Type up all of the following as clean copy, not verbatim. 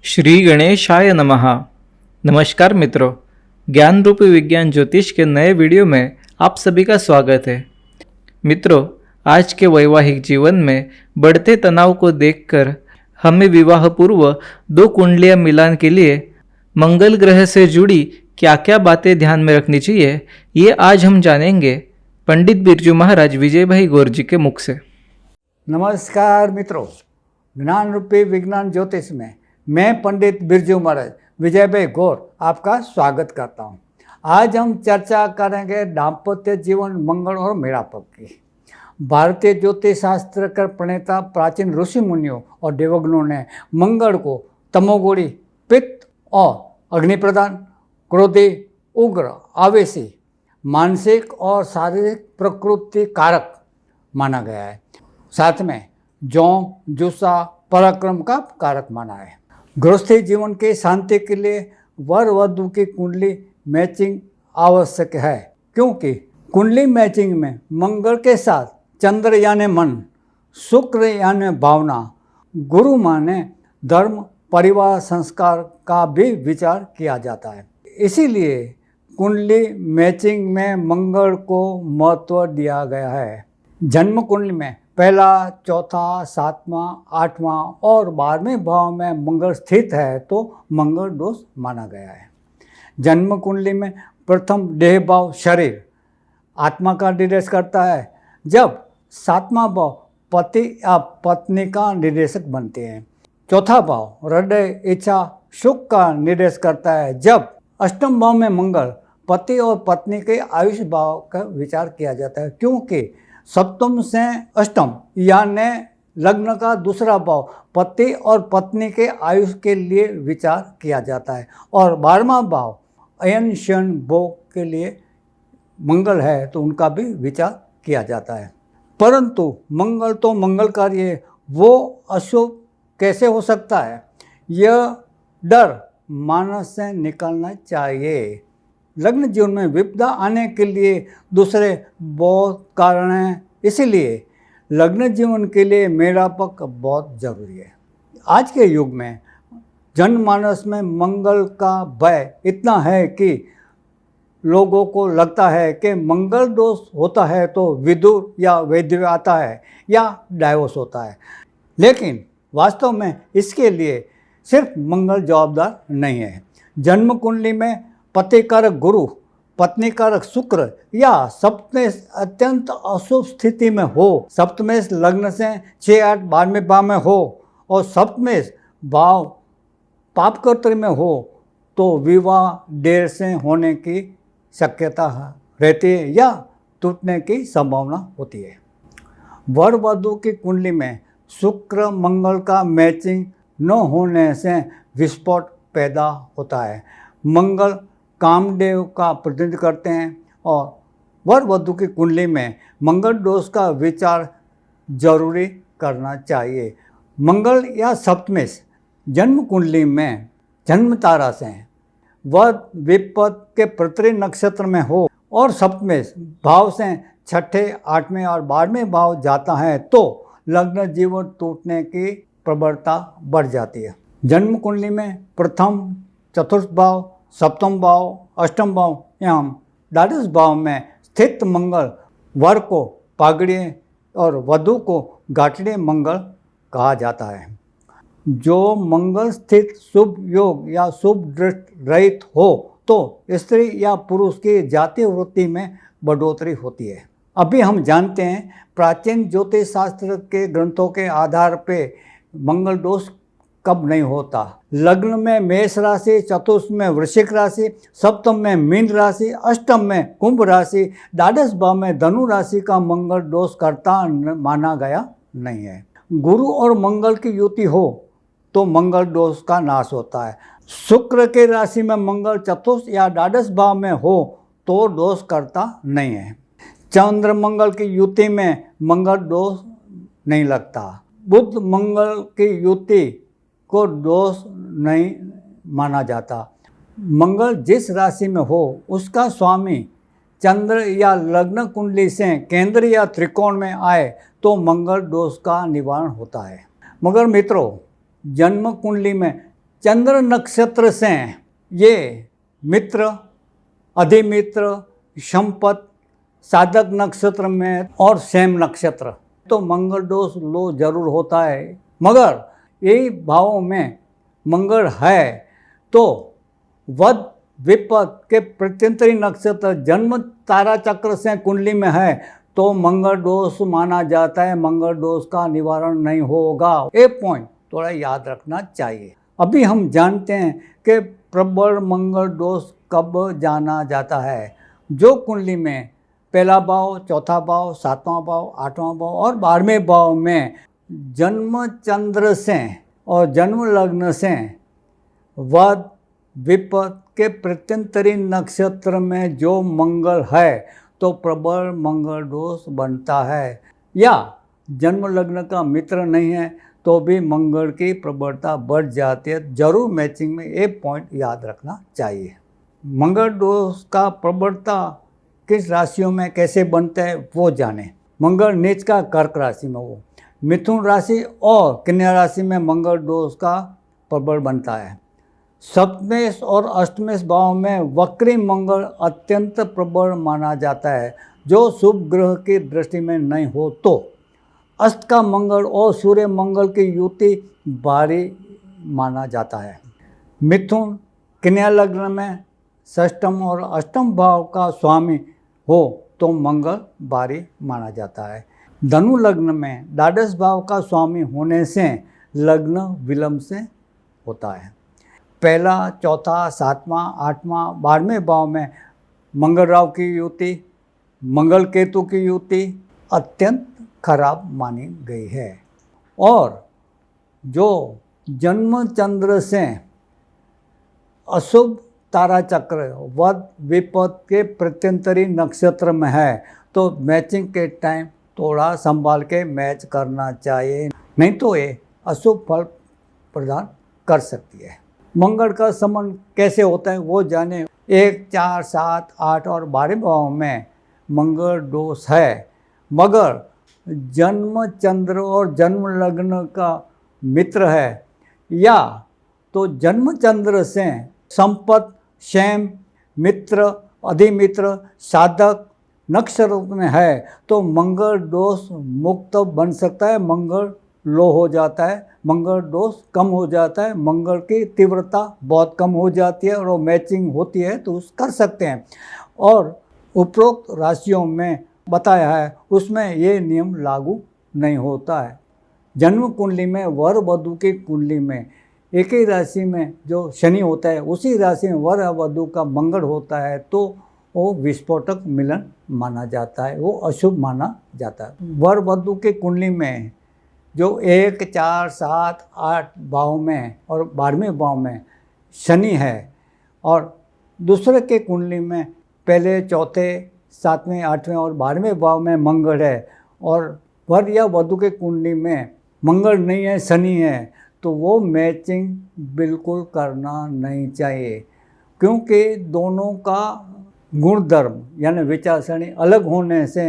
श्री गणेशाय नमः। नमस्कार मित्रों, ज्ञान रूपी विज्ञान ज्योतिष के नए वीडियो में आप सभी का स्वागत है। मित्रों, आज के वैवाहिक जीवन में बढ़ते तनाव को देखकर हमें विवाह पूर्व दो कुंडलियां मिलान के लिए मंगल ग्रह से जुड़ी क्या क्या बातें ध्यान में रखनी चाहिए, ये आज हम जानेंगे पंडित बिरजू महाराज विजय भाई गौर जी के मुख से। नमस्कार मित्रों, ज्ञान रूपी विज्ञान ज्योतिष में मैं पंडित बिरजू महाराज विजय भाई गौर आपका स्वागत करता हूं। आज हम चर्चा करेंगे दाम्पत्य जीवन, मंगल और मेलापक की। भारतीय ज्योतिष शास्त्र के प्रणेता प्राचीन ऋषि मुनियों और देवज्ञों ने मंगल को तमोगुणी, पित्त और अग्नि प्रदान, क्रोधी, उग्र, आवेशी, मानसिक और शारीरिक प्रकृति कारक माना गया है। साथ में जोम, जुस्सा, पराक्रम का कारक माना है। गृहस्थी जीवन की शांति के लिए वर वधु की कुंडली मैचिंग आवश्यक है, क्योंकि कुंडली मैचिंग में मंगल के साथ चंद्र यानी मन, शुक्र यानी भावना, गुरु माने धर्म, परिवार, संस्कार का भी विचार किया जाता है। इसीलिए कुंडली मैचिंग में मंगल को महत्व दिया गया है। जन्म कुंडली में पहला, चौथा, सातवां, आठवां और 12वें भाव में मंगल स्थित है तो मंगल दोष माना गया है। जन्म कुंडली में प्रथम देह भाव शरीर, आत्मा का निर्देश करता है, जब 7वां भाव पति या पत्नी का निर्देशक बनते हैं। चौथा भाव हृदय, इच्छा, सुख का निर्देश करता है, जब 8वें भाव में मंगल पति और पत्नी के आयुष भाव का विचार किया जाता है, क्योंकि सप्तम से अष्टम यानी लग्न का दूसरा भाव पति और पत्नी के आयुष के लिए विचार किया जाता है, और 12वां भाव अयन शयन भोग के लिए मंगल है तो उनका भी विचार किया जाता है। परंतु मंगल तो मंगलकारी है, वो अशुभ कैसे हो सकता है, यह डर मानस से निकलना चाहिए। लग्न जीवन में विपदा आने के लिए दूसरे बहुत कारण हैं, इसीलिए लग्न जीवन के लिए मेलापक बहुत जरूरी है। आज के युग में जनमानस में मंगल का भय इतना है कि लोगों को लगता है कि मंगल दोष होता है तो विदुर या वैधव्य आता है या डाइवोर्स होता है, लेकिन वास्तव में इसके लिए सिर्फ मंगल जवाबदार नहीं है। जन्म कुंडली में पति कारक गुरु, पत्नी कारक शुक्र या सप्तमेश अत्यंत अशुभ स्थिति में हो, सप्तमेश लग्न से 6, 8, 12वें भाव में हो और सप्तमेश भाव पापकर्त्री में हो तो विवाह देर से होने की शक्यता रहती है या टूटने की संभावना होती है। वर वधु की कुंडली में शुक्र मंगल का मैचिंग न होने से विस्फोट पैदा होता है। मंगल कामदेव का प्रतिनिधित्व करते हैं और वर वधु की कुंडली में मंगल दोष का विचार जरूरी करना चाहिए। मंगल या सप्तमेश जन्म कुंडली में जन्म तारा से वर विपद के प्रति नक्षत्र में हो और सप्तमेश भाव से 6ठे, 8वें और 12वें भाव जाता है तो लग्न जीवन टूटने की प्रबलता बढ़ जाती है। जन्म कुंडली में प्रथम, चतुर्थ भाव, सप्तम भाव, अष्टम भाव एवं द्वादश भाव में स्थित मंगल वर को पागड़िए और वधु को गाठड़े मंगल कहा जाता है। जो मंगल स्थित शुभ योग या शुभ दृष्टि रहित हो तो स्त्री या पुरुष की जातीय वृत्ति में बढ़ोतरी होती है। अभी हम जानते हैं प्राचीन ज्योतिष शास्त्र के ग्रंथों के आधार पे मंगल दोष कब नहीं होता। लग्न में मेष राशि, चतुर्थ में वृश्चिक राशि, सप्तम में मीन राशि, अष्टम में कुंभ राशि, द्वादश भाव में धनु राशि का मंगल दोष करता माना गया नहीं है। गुरु और मंगल की युति हो तो मंगल दोष का नाश होता है। शुक्र के राशि में मंगल चतुर्थ या द्वादश भाव में हो तो दोष करता नहीं है। चंद्र मंगल की युति में मंगल दोष नहीं लगता। बुध मंगल की युति को दोष नहीं माना जाता। मंगल जिस राशि में हो उसका स्वामी चंद्र या लग्न कुंडली से केंद्र या त्रिकोण में आए तो मंगल दोष का निवारण होता है। मगर मित्रों, जन्म कुंडली में चंद्र नक्षत्र से ये मित्र, अधिमित्र, संपत, साधक नक्षत्र में और सेम नक्षत्र तो मंगल दोष लो जरूर होता है। मगर यही भावों में मंगल है तो वध विपद के प्रत्यंतरी नक्षत्र जन्म तारा चक्र से कुंडली में है तो मंगल दोष माना जाता है, मंगल दोष का निवारण नहीं होगा। एक पॉइंट थोड़ा याद रखना चाहिए। अभी हम जानते हैं कि प्रबल मंगल दोष कब जाना जाता है। जो कुंडली में पहला भाव, चौथा भाव, सातवां भाव, आठवां भाव और 12वें भाव में जन्म चंद्र से और जन्म लग्न से वध विपद के प्रत्यंतरी नक्षत्र में जो मंगल है तो प्रबल मंगल दोष बनता है। या जन्म लग्न का मित्र नहीं है तो भी मंगल की प्रबलता बढ़ जाती है। जरूर मैचिंग में एक पॉइंट याद रखना चाहिए। मंगल दोष का प्रबलता किस राशियों में कैसे बनता है वो जाने। मंगल नीच का कर्क राशि में, वो मिथुन राशि और कन्या राशि में मंगल दोष का प्रबल बनता है। सप्तमेश और अष्टमेश भाव में वक्री मंगल अत्यंत प्रबल माना जाता है। जो शुभ ग्रह की दृष्टि में नहीं हो तो अस्त का मंगल और सूर्य मंगल की युति भारी माना जाता है। मिथुन कन्या लग्न में षष्ठम और अष्टम भाव का स्वामी हो तो मंगल भारी माना जाता है। धनु लग्न में द्वादश भाव का स्वामी होने से लग्न विलंब से होता है। पहला, चौथा, सातवां, आठवां, 12वें भाव में मंगल राहु की युति, मंगल केतु की युति अत्यंत खराब मानी गई है। और जो जन्म चंद्र से अशुभ तारा चक्र वध विपद के प्रत्यंतरी नक्षत्र में है तो मैचिंग के टाइम थोड़ा संभाल के मैच करना चाहिए, नहीं तो ये अशुभ फल प्रदान कर सकती है। मंगल का संबंध कैसे होता है वो जाने। 1, 4, 7, 8 और 12 भाव में मंगल दोष है, मगर जन्म चंद्र और जन्म लग्न का मित्र है या तो जन्म चंद्र से संपत, शेम, मित्र, अधिमित्र, साधक नक्षत्र में है तो मंगल दोष मुक्त बन सकता है। मंगल लो हो जाता है, मंगल दोष कम हो जाता है, मंगल की तीव्रता बहुत कम हो जाती है और मैचिंग होती है तो उस कर सकते हैं। और उपरोक्त राशियों में बताया है उसमें ये नियम लागू नहीं होता है। जन्म कुंडली में वर वधु की कुंडली में एक ही राशि में जो शनि होता है उसी राशि में वर वधु का मंगल होता है तो वो विस्फोटक मिलन माना जाता है, वो अशुभ माना जाता है। वर वधु की कुंडली में जो 1, 4, 7, 8 भाव में और 12वें भाव में शनि है और दूसरे के कुंडली में पहले, चौथे, 7वें, 8वें और 12वें भाव में मंगल है और वर या वधु के कुंडली में मंगल नहीं है, शनि है तो वो मैचिंग बिल्कुल करना नहीं चाहिए, क्योंकि दोनों का गुणधर्म यानी विचारसरणी अलग होने से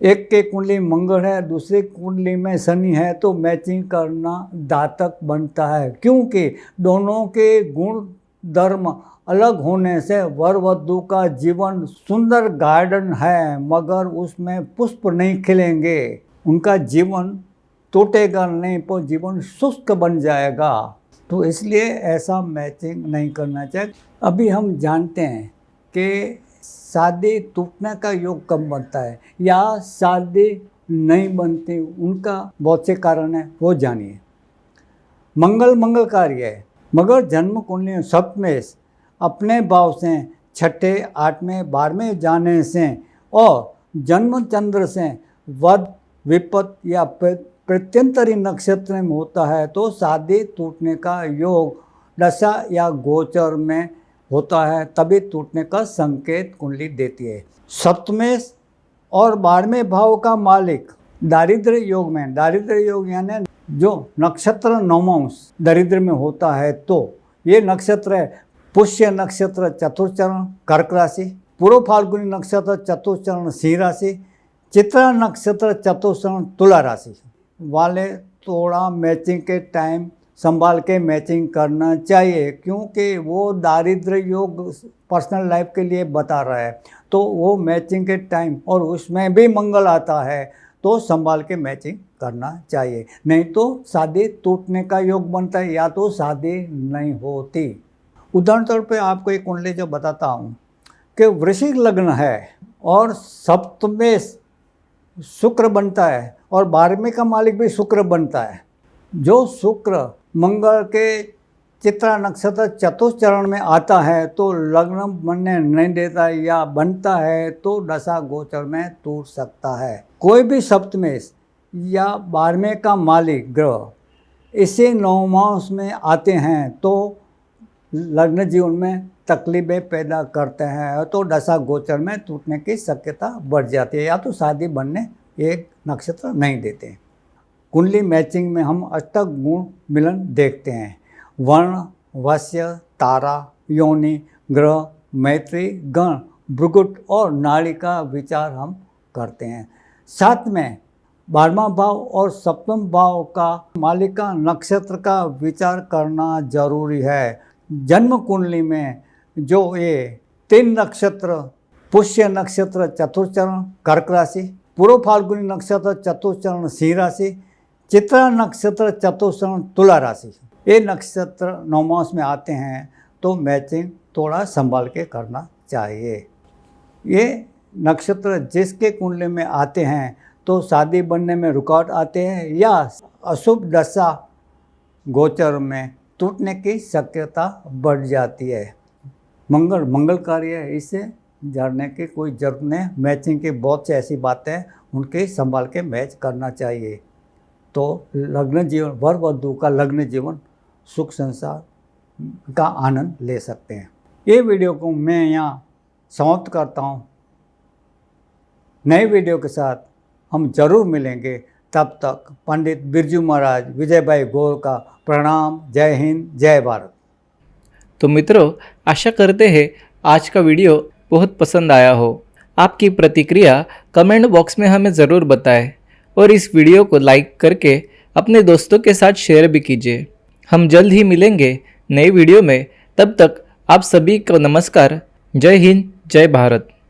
एक के कुंडली मंगल है, दूसरे कुंडली में शनि है तो मैचिंग करना घातक बनता है, क्योंकि दोनों के गुण धर्म अलग होने से वर वधु का जीवन सुंदर गार्डन है मगर उसमें पुष्प नहीं खिलेंगे, उनका जीवन टूटेगा नहीं पर जीवन शुष्क बन जाएगा। तो इसलिए ऐसा मैचिंग नहीं करना चाहिए। अभी हम जानते हैं कि शादी टूटने का योग कब बनता है या शादी नहीं बनती, उनका बहुत से कारण है वो जानिए। मंगल कार्य है, मगर जन्म कुंडली सप्तमेश अपने भाव से 6ठे, 8वें, 12वें जाने से और जन्म चंद्र से वध विपद या प्रत्यंतरी नक्षत्र में होता है तो शादी टूटने का योग दशा या गोचर में होता है, तभी टूटने का संकेत कुंडली देती है। सप्तमेश और 12वें भाव का मालिक दारिद्र्य योग में, दारिद्र्य योग यानी जो नक्षत्र नवमांश दरिद्र में होता है तो ये नक्षत्र है पुष्य नक्षत्र चतुर्थ चरण कर्क राशि, पूर्व फाल्गुनी नक्षत्र चतुर्थ चरण सिंह राशि, चित्रा नक्षत्र चतुर्थ चरण तुला राशि वाले थोड़ा मैचिंग के टाइम संभाल के मैचिंग करना चाहिए, क्योंकि वो दारिद्र्य योग पर्सनल लाइफ के लिए बता रहा है। तो वो मैचिंग के टाइम और उसमें भी मंगल आता है तो संभाल के मैचिंग करना चाहिए, नहीं तो शादी टूटने का योग बनता है या तो शादी नहीं होती। उदाहरण तौर पे आपको एक कुंडली जो बताता हूँ कि वृश्चिक लग्न है और सप्तमे शुक्र बनता है और 12वें का मालिक भी शुक्र बनता है। जो शुक्र मंगल के चित्रा नक्षत्र चतुर्थ चरण में आता है तो लग्न बनने नहीं देता या बनता है तो दशा गोचर में टूट सकता है। कोई भी सप्तमेश या 12वें का मालिक ग्रह इसे नवमांश में आते हैं तो लग्न जीवन में तकलीफें पैदा करते हैं तो दशा गोचर में टूटने की शक्यता बढ़ जाती है या तो शादी बनने एक नक्षत्र नहीं देते। कुंडली मैचिंग में हम अष्टक गुण मिलन देखते हैं। वर्ण, वश्य, तारा, योनि, ग्रह, मैत्री, गण, भृगुट और नाड़ी का विचार हम करते हैं। साथ में 12वां भाव और सप्तम भाव का मालिका नक्षत्र का विचार करना जरूरी है। जन्म कुंडली में जो ये 3 नक्षत्र, पुष्य नक्षत्र चतुर्थ चरण कर्क राशि, पूर्व फाल्गुनी नक्षत्र चतुर्थ चरण सिंह राशि, चित्रा नक्षत्र चतुर्थ चरण तुला राशि, ये नक्षत्र नवमांश में आते हैं तो मैचिंग थोड़ा संभाल के करना चाहिए। ये नक्षत्र जिसके कुंडली में आते हैं तो शादी बनने में रुकावट आते हैं या अशुभ दशा गोचर में टूटने की शक्यता बढ़ जाती है। मंगलकारी है, इससे जानने की कोई ज़रूरत नहीं। मैचिंग की बहुत सी ऐसी बातें उनके संभाल के मैच करना चाहिए तो लग्न जीवन, वर वधू का लग्न जीवन सुख संसार का आनंद ले सकते हैं। ये वीडियो को मैं यहाँ समाप्त करता हूँ। नए वीडियो के साथ हम जरूर मिलेंगे। तब तक पंडित बिरजू महाराज विजय भाई गौर का प्रणाम। जय हिंद, जय भारत। तो मित्रों, आशा करते हैं आज का वीडियो बहुत पसंद आया हो। आपकी प्रतिक्रिया कमेंट बॉक्स में हमें ज़रूर बताएं और इस वीडियो को लाइक करके अपने दोस्तों के साथ शेयर भी कीजिए। हम जल्द ही मिलेंगे नए वीडियो में। तब तक आप सभी को नमस्कार। जय हिंद, जय भारत।